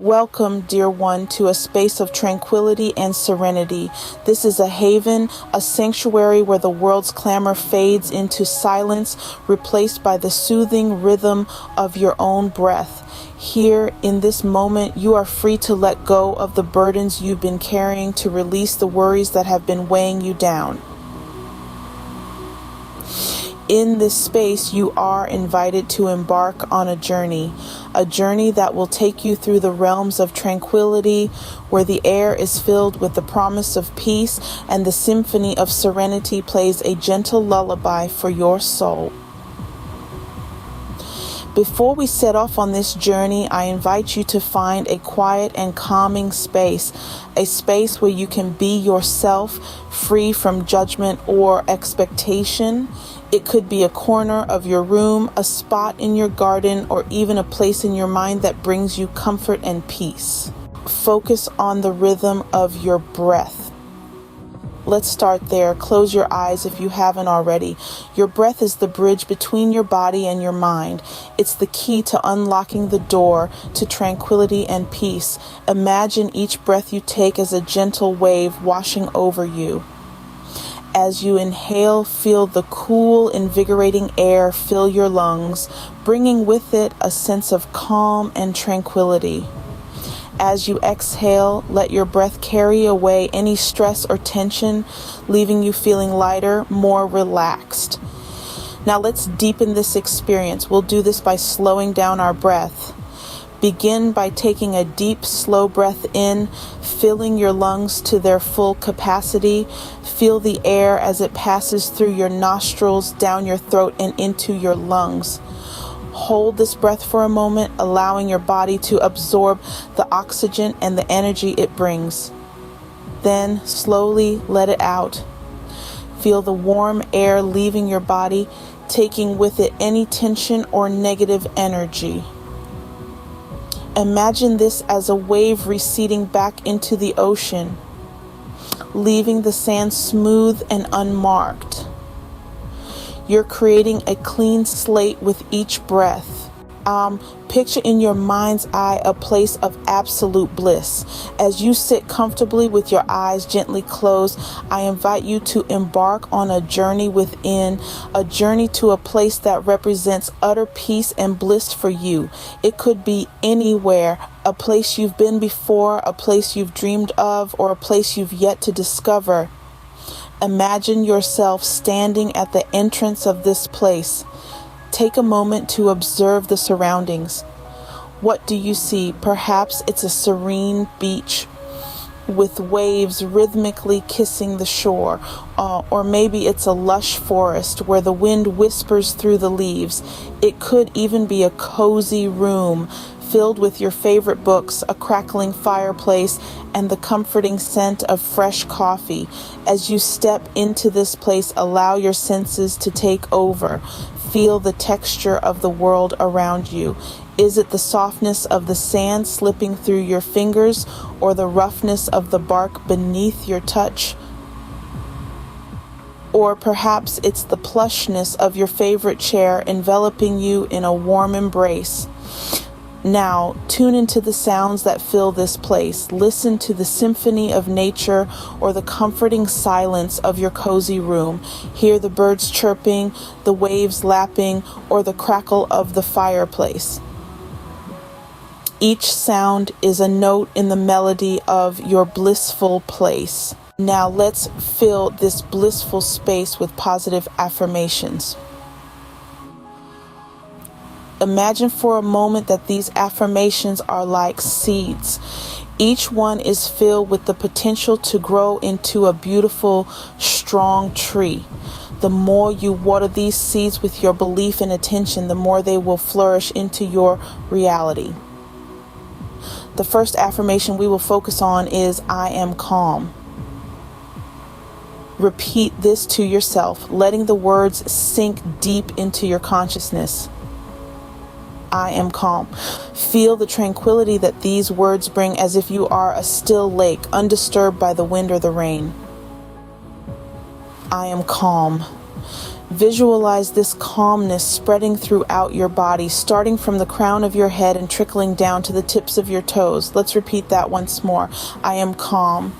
Welcome, dear one, to a space of tranquility and serenity. This is a haven, a sanctuary where the world's clamor fades into silence, replaced by the soothing rhythm of your own breath. Here, in this moment, you are free to let go of the burdens you've been carrying, to release the worries that have been weighing you down. In this space, you are invited to embark on a journey that will take you through the realms of tranquility, where the air is filled with the promise of peace and the symphony of serenity plays a gentle lullaby for your soul. Before we set off on this journey, I invite you to find a quiet and calming space, a space where you can be yourself, free from judgment or expectation. It could be a corner of your room, a spot in your garden, or even a place in your mind that brings you comfort and peace. Focus on the rhythm of your breath. Let's start there. Close your eyes if you haven't already. Your breath is the bridge between your body and your mind. It's the key to unlocking the door to tranquility and peace. Imagine each breath you take as a gentle wave washing over you. As you inhale, feel the cool, invigorating air fill your lungs, bringing with it a sense of calm and tranquility. As you exhale, let your breath carry away any stress or tension, leaving you feeling lighter, more relaxed. Now let's deepen this experience. We'll do this by slowing down our breath. Begin by taking a deep, slow breath in, filling your lungs to their full capacity. Feel the air as it passes through your nostrils, down your throat, and into your lungs. Hold this breath for a moment, allowing your body to absorb the oxygen and the energy it brings. Then slowly let it out. Feel the warm air leaving your body, taking with it any tension or negative energy. Imagine this as a wave receding back into the ocean, leaving the sand smooth and unmarked. You're creating a clean slate with each breath. Picture in your mind's eye a place of absolute bliss. As you sit comfortably with your eyes gently closed, I invite you to embark on a journey within, a journey to a place that represents utter peace and bliss for you. It could be anywhere, a place you've been before, a place you've dreamed of, or a place you've yet to discover. Imagine yourself standing at the entrance of this place. Take a moment to observe the surroundings. What do you see? Perhaps it's a serene beach with waves rhythmically kissing the shore, or maybe it's a lush forest where the wind whispers through the leaves. It could even be a cozy room filled with your favorite books, a crackling fireplace, and the comforting scent of fresh coffee. As you step into this place, allow your senses to take over. Feel the texture of the world around you. Is it the softness of the sand slipping through your fingers, or the roughness of the bark beneath your touch? Or perhaps it's the plushness of your favorite chair enveloping you in a warm embrace. Now, tune into the sounds that fill this place. Listen to the symphony of nature or the comforting silence of your cozy room. Hear the birds chirping, the waves lapping, or the crackle of the fireplace. Each sound is a note in the melody of your blissful place. Now, let's fill this blissful space with positive affirmations. Imagine for a moment that these affirmations are like seeds. Each one is filled with the potential to grow into a beautiful, strong tree. The more you water these seeds with your belief and attention, the more they will flourish into your reality. The first affirmation we will focus on is, I am calm. Repeat this to yourself, letting the words sink deep into your consciousness. I am calm. Feel the tranquility that these words bring, as if you are a still lake, undisturbed by the wind or the rain. I am calm. Visualize this calmness spreading throughout your body, starting from the crown of your head and trickling down to the tips of your toes. Let's repeat that once more. I am calm.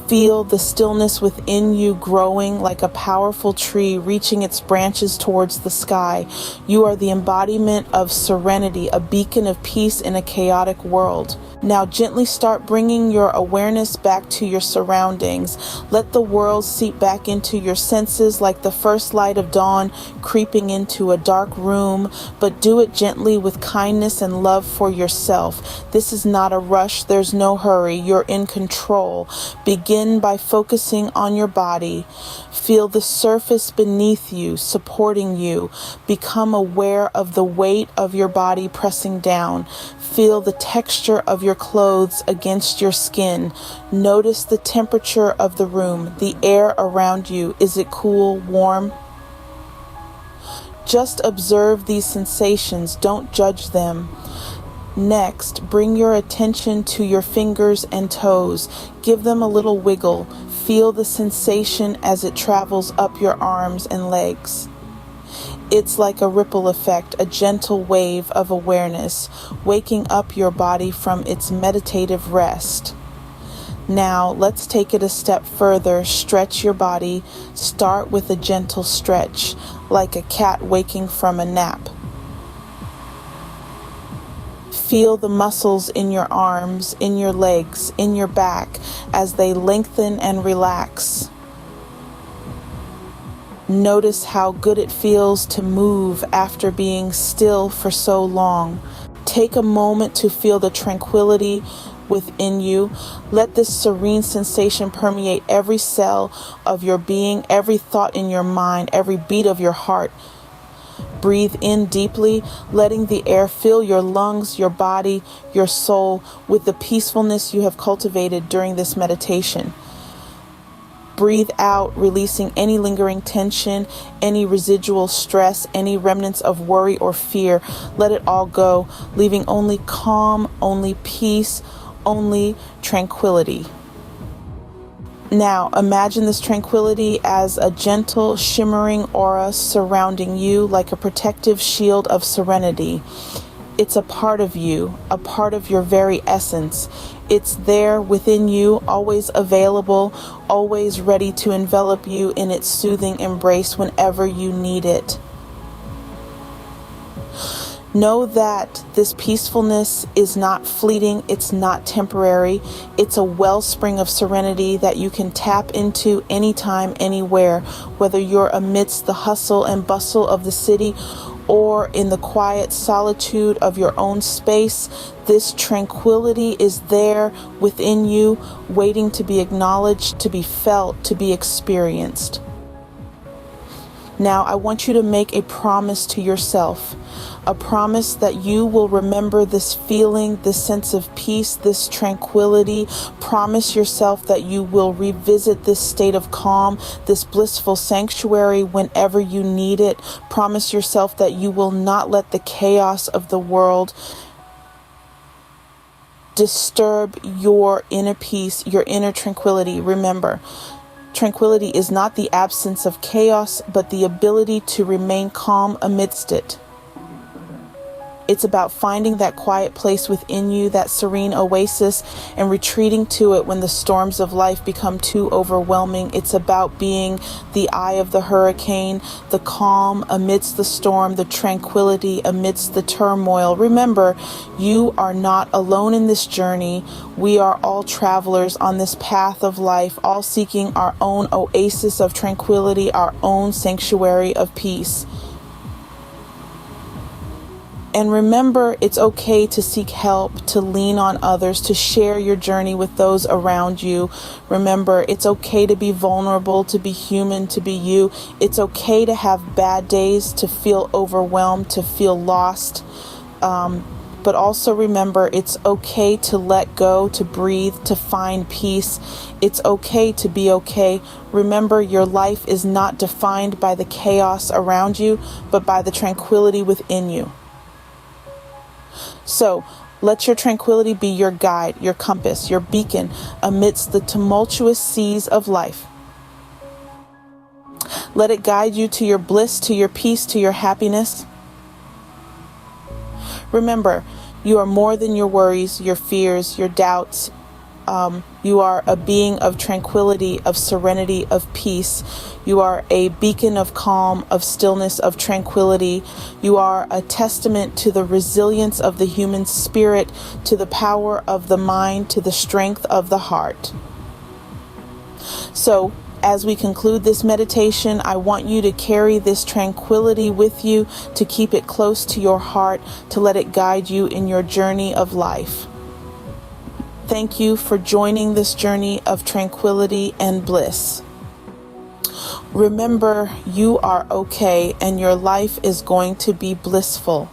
Feel the stillness within you growing like a powerful tree reaching its branches towards the sky. You are the embodiment of serenity, a beacon of peace in a chaotic world. Now gently start bringing your awareness back to your surroundings. Let the world seep back into your senses like the first light of dawn creeping into a dark room, but do it gently with kindness and love for yourself. This is not a rush. There's no hurry. You're in control. Begin by focusing on your body. Feel the surface beneath you, supporting you. Become aware of the weight of your body pressing down. Feel the texture of your clothes against your skin. Notice the temperature of the room, the air around you. Is it cool, warm? Just observe these sensations. Don't judge them. Next, bring your attention to your fingers and toes. Give them a little wiggle. Feel the sensation as it travels up your arms and legs. It's like a ripple effect, a gentle wave of awareness, waking up your body from its meditative rest. Now, let's take it a step further. Stretch your body. Start with a gentle stretch, like a cat waking from a nap. Feel the muscles in your arms, in your legs, in your back as they lengthen and relax. Notice how good it feels to move after being still for so long. Take a moment to feel the tranquility within you. Let this serene sensation permeate every cell of your being, every thought in your mind, every beat of your heart. Breathe in deeply, letting the air fill your lungs, your body, your soul with the peacefulness you have cultivated during this meditation. Breathe out, releasing any lingering tension, any residual stress, any remnants of worry or fear. Let it all go, leaving only calm, only peace, only tranquility. Now, imagine this tranquility as a gentle, shimmering aura surrounding you like a protective shield of serenity. It's a part of you, a part of your very essence. It's there within you, always available, always ready to envelop you in its soothing embrace whenever you need it. Know that this peacefulness is not fleeting, it's not temporary. It's a wellspring of serenity that you can tap into anytime, anywhere, whether you're amidst the hustle and bustle of the city or in the quiet solitude of your own space. This tranquility is there within you, waiting to be acknowledged, to be felt, to be experienced. Now, I want you to make a promise to yourself, a promise that you will remember this feeling, this sense of peace, this tranquility. Promise yourself that you will revisit this state of calm, this blissful sanctuary whenever you need it. Promise yourself that you will not let the chaos of the world disturb your inner peace, your inner tranquility. Remember, tranquility is not the absence of chaos, but the ability to remain calm amidst it. It's about finding that quiet place within you, that serene oasis, and retreating to it when the storms of life become too overwhelming. It's about being the eye of the hurricane, the calm amidst the storm, the tranquility amidst the turmoil. Remember, you are not alone in this journey. We are all travelers on this path of life, all seeking our own oasis of tranquility, our own sanctuary of peace. And remember, it's okay to seek help, to lean on others, to share your journey with those around you. Remember, it's okay to be vulnerable, to be human, to be you. It's okay to have bad days, to feel overwhelmed, to feel lost. But also remember, it's okay to let go, to breathe, to find peace. It's okay to be okay. Remember, your life is not defined by the chaos around you, but by the tranquility within you. So, let your tranquility be your guide, your compass, your beacon amidst the tumultuous seas of life. Let it guide you to your bliss, to your peace, to your happiness. Remember, you are more than your worries, your fears, your doubts. You are a being of tranquility, of serenity, of peace. You are a beacon of calm, of stillness, of tranquility. You are a testament to the resilience of the human spirit, to the power of the mind, to the strength of the heart. So, as we conclude this meditation, I want you to carry this tranquility with you, to keep it close to your heart, to let it guide you in your journey of life. Thank you for joining this journey of tranquility and bliss. Remember, you are okay and your life is going to be blissful.